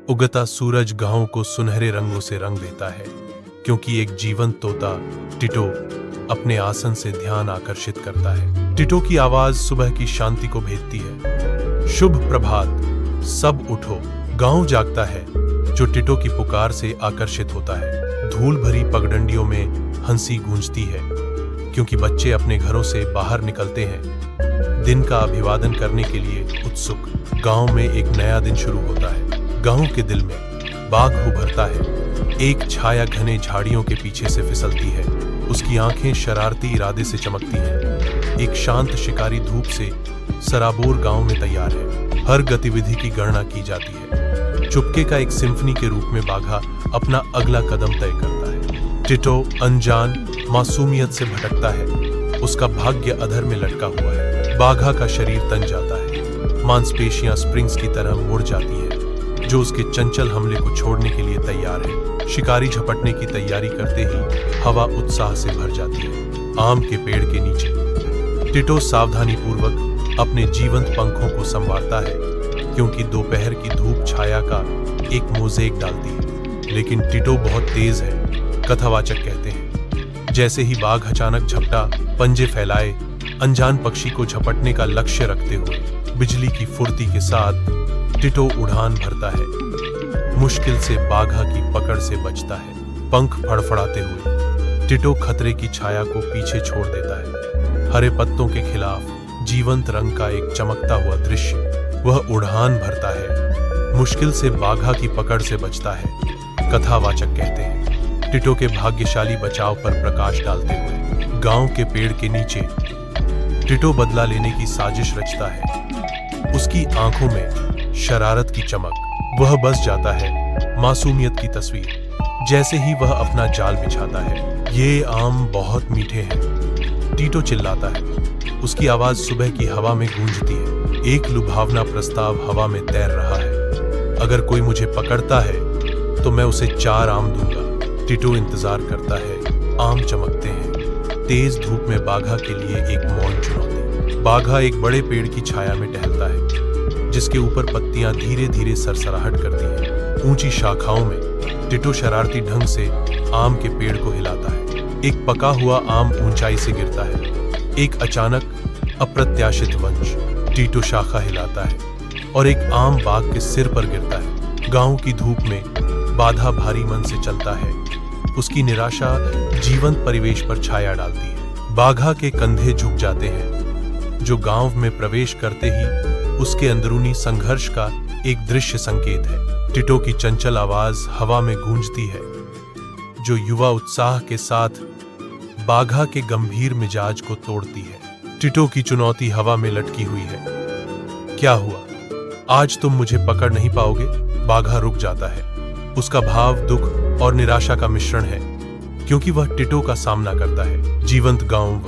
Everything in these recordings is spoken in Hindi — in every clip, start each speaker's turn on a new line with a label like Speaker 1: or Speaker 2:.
Speaker 1: उगता सूरज गांव को सुनहरे रंगों से रंग देता है, क्योंकि एक जीवंत तोता टिटो अपने आसन से ध्यान आकर्षित करता है। टिटो की आवाज सुबह की शांति को भेजती है। शुभ प्रभात, सब उठो। गांव जागता है जो टिटो की पुकार से आकर्षित होता है। धूल भरी पगडंडियों में हंसी गूंजती है, क्योंकि बच्चे अपने घरों से बाहर निकलते हैं, दिन का अभिवादन करने के लिए उत्सुक। गांव में एक नया दिन शुरू होता है। गांव के दिल में बाघ उभरता है। एक छाया घने झाड़ियों के पीछे से फिसलती है। उसकी आंखें शरारती इरादे से चमकती हैं। एक शांत शिकारी धूप से सराबोर गांव में तैयार है। हर गतिविधि की गणना की जाती है। चुपके का एक सिम्फनी के रूप में बाघा अपना अगला कदम तय करता है। टिटो अनजान मासूमियत से भटकता है। उसका भाग्य अधर में लटका हुआ है। बाघा का शरीर तन जाता है। मांसपेशियां स्प्रिंग्स की तरह मुड़ जाती हैं, जो उसके चंचल हमले को छोड़ने के लिए तैयार है। शिकारी झपटने की तैयारी करते ही हवा उत्साह से भर जाती है। आम के पेड़ के नीचे टिटो सावधानी पूर्वक अपने जीवंत पंखों को संवारता है, क्योंकि दोपहर की धूप छाया का एक मोज़ेक डालती है। लेकिन टिटो बहुत तेज है, कथावाचक कहते हैं। जैसे ही बाघ अचानक झपटा, पंजे फैलाए, अनजान पक्षी को झपटने का लक्ष्य रखते हुए बिजली की फुर्ती के साथ टिटो उड़ान भरता है। मुश्किल से बाघा की पकड़ से बचता है। पंख फड़फड़ाते हुए टिटो खतरे की छाया को पीछे छोड़ देता है। हरे पत्तों के खिलाफ जीवंत रंग का एक चमकता हुआ दृश्य। वह उड़ान भरता है, मुश्किल से बाघा की पकड़ से बचता है, कथावाचक कहते हैं। टिटो के भाग्यशाली बचाव पर प्रकाश डालते हुए गांव के पेड़ के नीचे टिटो बदला लेने की साजिश रचता है। उसकी आंखों में शरारत की चमक। वह बस जाता है मासूमियत की तस्वीर। जैसे ही वह अपना जाल बिछाता है, ये आम बहुत मीठे हैं, टिटो चिल्लाता है। उसकी आवाज सुबह की हवा में गूंजती है। एक लुभावना प्रस्ताव हवा में तैर रहा है। अगर कोई मुझे पकड़ता है तो मैं उसे 4 आम दूंगा। टिटो इंतजार करता है। आम चमकते हैं। तेज धूप में बाघा के लिए एक मौन चुनौती। बाघा एक बड़े पेड़ की छाया में टहलता है, जिसके ऊपर पत्तियां धीरे धीरे सरसराहट करती हैं। ऊंची शाखाओं में टिटो शरारती ढंग से आम के पेड़ को हिलाता है। एक पका हुआ आम ऊंचाई से गिरता है। एक अचानक अप्रत्याशित वंश। टिटो शाखा हिलाता है और एक आम बाघ के सिर पर गिरता है। गांव की धूप में बाधा भारी मन से चलता है। उसकी निराशा जीवंत परिवेश पर छाया डालती है। बाघा के कंधे झुक जाते हैं, जो गांव में प्रवेश करते ही उसके अंदरूनी संघर्ष का एक दृश्य संकेत है। टिटो की चंचल आवाज हवा में गूंजती है, जो युवा उत्साह के साथ बाघा के गंभीर मिजाज को तोड़ती है। टिटो की चुनौती हवा में लटकी हुई है। क्या हुआ? आज तुम मुझे पकड़ नहीं पाओगे? बाघा रुक जाता है। उसका भाव दुख और निराशा का मिश्रण है, क्योंकि वह टिटो का सामना करता है। जीवंत गांव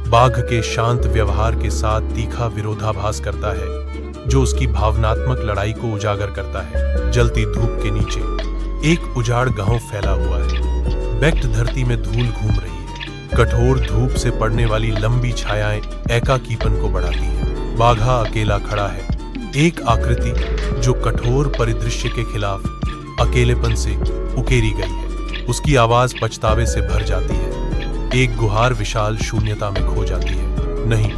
Speaker 1: बाघ के शांत व्यवहार के साथ तीखा विरोधाभास करता है, जो उसकी भावनात्मक लड़ाई को उजागर करता है। जलती धूप के नीचे एक उजाड़ गांव फैला हुआ है। बेक्ट धरती में धूल घूम रही है। कठोर धूप से पड़ने वाली लंबी छायाएं एकाकीपन को बढ़ाती हैं। बाघा अकेला खड़ा है, एक आकृति जो कठोर परिदृश्य के खिलाफ अकेलेपन से उकेरी गई है। उसकी आवाज पछतावे से भर जाती है। एक गुहार विशाल शून्यता में खो जाती है। नहीं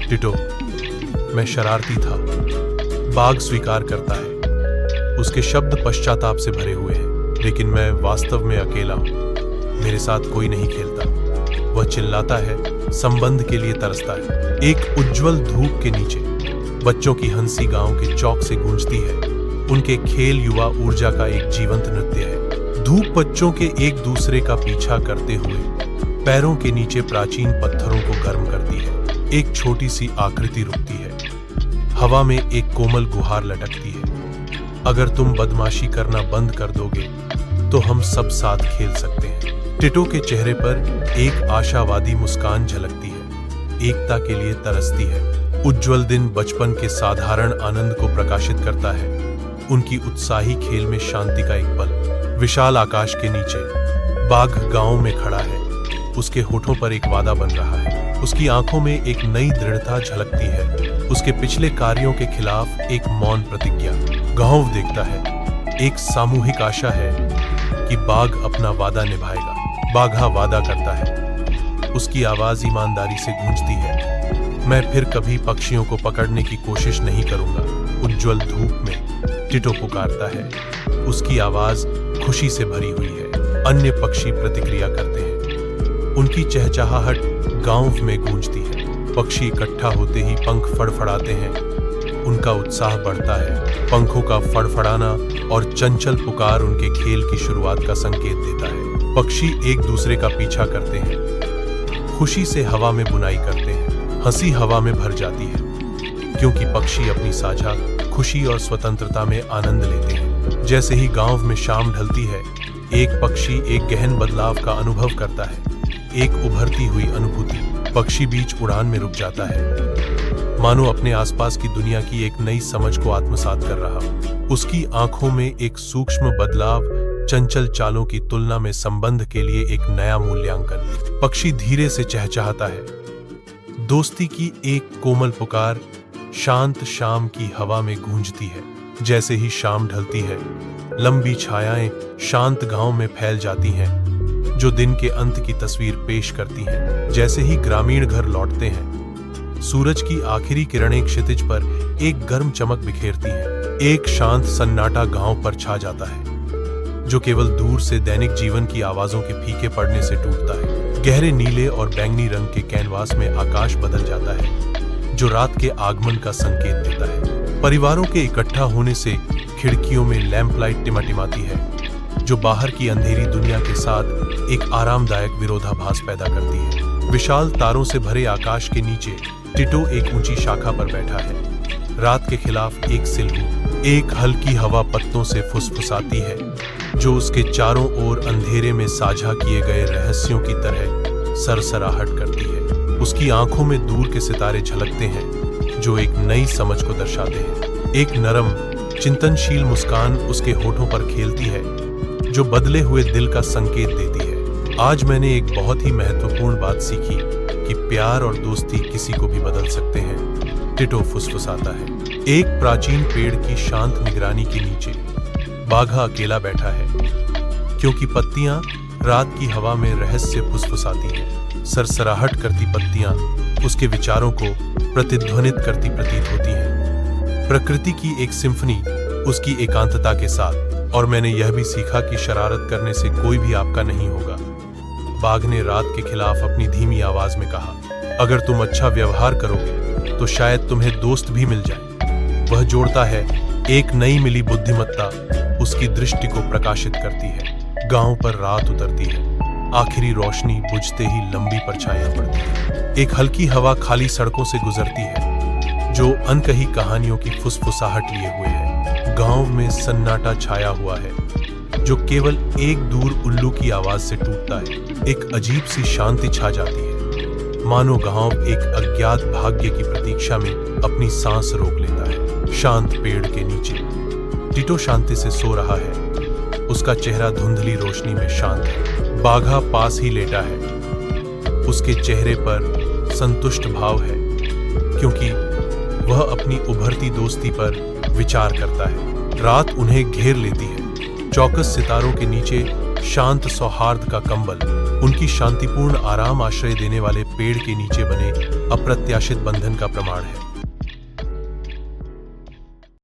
Speaker 1: टिटो, मैं शरारती था। बाघ स्वीकार करता है। उसके शब्द पश्चाताप से भरे हुए हैं। लेकिन मैं वास्तव में अकेला हूं। मेरे साथ कोई नहीं खेलता। वह चिल्लाता है, संबंध के लिए तरसता है। एक उज्जवल धूप के नीचे बच्चों की हंसी गांव के चौक से गूंजती है। उनके खेल युवा ऊर्जा का एक जीवंत नृत्य है। धूप बच्चों के एक दूसरे का पीछा करते हुए पैरों के नीचे प्राचीन पत्थरों को गर्म करती है। एक छोटी सी आकृति रुकती है। हवा में एक कोमल गुहार लटकती है। अगर तुम बदमाशी करना बंद कर दोगे तो हम सब साथ खेल सकते हैं। टिटो के चेहरे पर एक आशावादी मुस्कान झलकती है। एकता के लिए तरसती है। उज्जवल दिन बचपन के साधारण आनंद को प्रकाशित करता है। उनकी उत्साही खेल में शांति का एक पल। विशाल आकाश के नीचे बाघ गांव में खड़ा है। उसके होठों पर एक वादा बन रहा है। उसकी आंखों में एक नई दृढ़ता झलकती है। उसके पिछले कार्यों के खिलाफ एक मौन प्रतिज्ञा। गांव देखता है एक सामूहिक आशा है कि बाघ अपना वादा निभाएगा। बाघा वादा करता है, उसकी आवाज ईमानदारी से गूंजती है। मैं फिर कभी पक्षियों को पकड़ने की कोशिश नहीं करूंगा। उज्जवल धूप में टिटो पुकारता है, उसकी आवाज खुशी से भरी हुई है। अन्य पक्षी प्रतिक्रिया करते हैं, उनकी चहचहाहट गांव में गूंजती है। पक्षी इकट्ठा होते ही पंख फड़फड़ाते हैं, उनका उत्साह बढ़ता है। पंखों का फड़फड़ाना और चंचल पुकार उनके खेल की शुरुआत का संकेत देता है। पक्षी एक दूसरे का पीछा करते हैं, खुशी से हवा में बुनाई करते हैं। हंसी हवा में भर जाती है, क्योंकि पक्षी अपनी साझा खुशी और स्वतंत्रता में आनंद लेते हैं। जैसे ही गांव में शाम ढलती है, एक पक्षी एक गहन बदलाव का अनुभव करता है। एक उभरती हुई अनुभूति। पक्षी बीच उड़ान में रुक जाता है, मानो अपने आसपास की दुनिया की एक नई समझ को आत्मसात कर रहा हो। उसकी आंखों में एक सूक्ष्म बदलाव, चंचल चालों की तुलना में संबंध के लिए एक नया मूल्यांकन। पक्षी धीरे से चहचहाता है, दोस्ती की एक कोमल पुकार शांत शाम की हवा में गूंजती है। जैसे ही शाम ढलती है, लंबी छायाएं शांत गांव में फैल जाती हैं, जो दिन के अंत की तस्वीर पेश करती हैं। जैसे ही ग्रामीण घर लौटते हैं, सूरज की आखिरी किरणें क्षितिज पर एक गर्म चमक बिखेरती हैं। एक शांत सन्नाटा गांव पर छा जाता है, जो केवल दूर से दैनिक जीवन की आवाजों के फीके पड़ने से टूटता है। गहरे नीले और बैंगनी रंग के कैनवास में आकाश बदल जाता है, जो रात के आगमन का संकेत देता है। परिवारों के इकट्ठा होने से खिड़कियों में लैंपलाइट टिमटिमाती है, जो बाहर की अंधेरी दुनिया के साथ एक आरामदायक विरोधाभास पैदा करती है। विशाल तारों से भरे आकाश के नीचे टिटो एक ऊंची शाखा पर बैठा है। रात के खिलाफ एक सिल्हू। एक हल्की हवा पत्तों से फुसफुसाती है, जो उसके चारों ओर अंधेरे में साझा किए गए रहस्यों की तरह सरसराहट करती है। उसकी आंखों में दूर के सितारे झलकते हैं, जो एक नई समझ को दर्शाते हैं। एक नरम, चिंतनशील मुस्कान उसके होठों पर खेलती है, जो बदले हुए दिल का संकेत देती है। आज मैंने एक बहुत ही महत्वपूर्ण बात सीखी कि प्यार और दोस्ती किसी को भी बदल सकते हैं, टिटो फुसफुसाता है। एक प्राचीन पेड़ की शांत निगरानी के नीचे बाघा अकेला बैठा है, क्योंकि पत्तियां रात की हवा में रहस्य फुसफुसाती हैं। सरसराहट करती पत्तियां उसके विचारों को प्रतिध्वनित करती प्रतीत होती हैं। प्रकृति की एक सिम्फनी उसकी एकांतता के साथ। और मैंने यह भी सीखा कि शरारत करने से कोई भी आपका नहीं होगा। बाघ ने रात के खिलाफ अपनी धीमी आवाज में कहा, अगर तुम अच्छा व्यवहार करोगे तो शायद तुम्हें दोस्त भी मिल जाए। वह जोड़ता है, एक नई मिली बुद्धिमत्ता उसकी दृष्टि को प्रकाशित करती है। गांव पर रात उतरती है, आखिरी रोशनी बुझते ही लंबी परछाइयां पड़ती है। एक हल्की हवा खाली सड़कों से गुजरती है, जो अनकही कहानियों की फुसफुसाहट लिए हुए है। गांव में सन्नाटा छाया हुआ है, जो केवल एक दूर उल्लू की आवाज से टूटता है। एक अजीब सी शांति छा जाती है, मानो गांव एक अज्ञात भाग्य की प्रतीक्षा में अपनी सांस रोक लेता है। शांत पेड़ के नीचे टिटो शांति से सो रहा है, उसका चेहरा धुंधली रोशनी में शांत है। बाघा पास ही लेटा है, उसके चेहरे पर संतुष्ट भाव है, क्योंकि वह अपनी उभरती दोस्ती पर विचार करता है। रात उन्हें घेर लेती है, चौकस सितारों के नीचे शांत सौहार्द का कंबल उनकी शांतिपूर्ण आराम आश्रय देने वाले पेड़ के नीचे बने अप्रत्याशित बंधन का प्रमाण है।